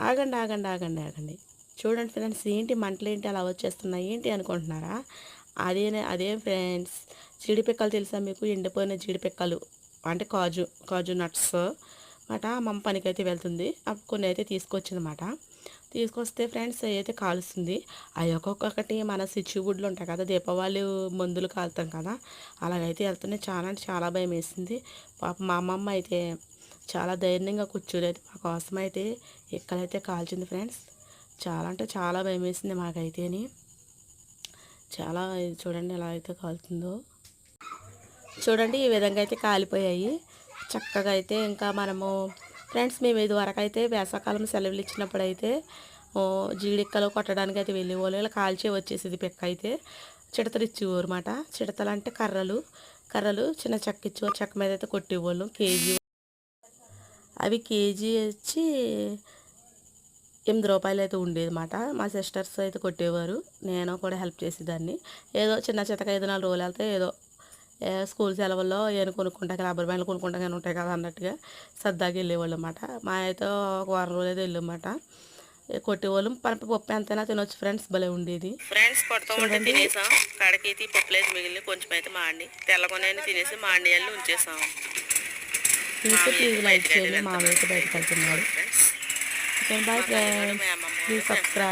ఆగండి ఆగండి ఆగండి ఆగండి. చూడండి ఫ్రెండ్స్, ఏంటి మంటలు ఏంటి అలా వచ్చేస్తున్నాయి ఏంటి అనుకుంటున్నారా? అదే ఫ్రెండ్స్, జీడిపిక్కలు తెలుసా మీకు? ఎండిపోయిన జీడిపిక్కలు అంటే కాజు కాజు నట్స్ మాట. అమ్మమ్మ పనికైతే వెళ్తుంది, కొన్ని అయితే తీసుకొచ్చిందన్నమాట. తీసుకొస్తే ఫ్రెండ్స్ అయితే కాలుస్తుంది. అవి ఒక్కొక్కటి మన స్విచ్వుడ్లు ఉంటాయి కదా, దీపావళి మందులు కాలుతాం కదా, అలాగైతే వెళ్తున్నాయి. చాలా అంటే చాలా భయం వేసింది. పాప మా అమ్మమ్మ అయితే చాలా ధైర్యంగా కూర్చోలేదు, మా కోసం అయితే ఎక్కడైతే కాల్చింది ఫ్రెండ్స్. చాలా అంటే చాలా భయం వేసింది మాకైతేని. చాలా చూడండి ఎలా అయితే కాలుతుందో. చూడండి ఈ విధంగా అయితే కాలిపోయాయి చక్కగా అయితే. ఇంకా మనము ఫ్రెండ్స్, మేము ఇదివరకు అయితే వేసవకాలం సెలవులు ఇచ్చినప్పుడు అయితే జీడిక్కలు కొట్టడానికి అయితే వెళ్ళేవాళ్ళు. ఇలా కాల్చే వచ్చేసేది పిక్క అయితే. చిడతలు ఇచ్చేవారు అన్నమాట. చిడతలు అంటే కర్రలు కర్రలు చిన్న చెక్క ఇచ్చేవారు, చెక్క మీద అయితే కొట్టేవాళ్ళు. కేజీ అవి కేజీ వచ్చి రూ. 8 అయితే ఉండేది అన్నమాట. మా సిస్టర్స్ అయితే కొట్టేవారు, నేను కూడా హెల్ప్ చేసేదాన్ని. ఏదో చిన్న చితక 5-4 రోజులు వెళ్తే ఏదో స్కూల్ సెలవుల్లో ఏమైనా కొనుక్కుంటాక రబ్బర్ బ్యాండ్లు కొనుక్కుంటాక ఉంటాయి కదా అన్నట్టుగా సరదాగా వెళ్ళేవాళ్ళు అన్నమాట. మా అయితే ఒక వారం రోజులు అయితే వెళ్ళమాట. కొట్టేవాళ్ళం. పప్పు ఎంతైనా తినొచ్చు ఫ్రెండ్స్, భలే ఉండేది ఫ్రెండ్స్. కొడతా ఉంటే తినేసాం. కడకైతే పప్పులేదు మిగిలిన కొంచెం అయితే మాండి తెల్లకొనే తినేసి మాండి వెళ్ళి ఉంచేసాం. ప్లీజ్ లైక్ చేయండి. మా అయితే బయటకు వెళ్తున్నాడు. Bye friends, please subscribe.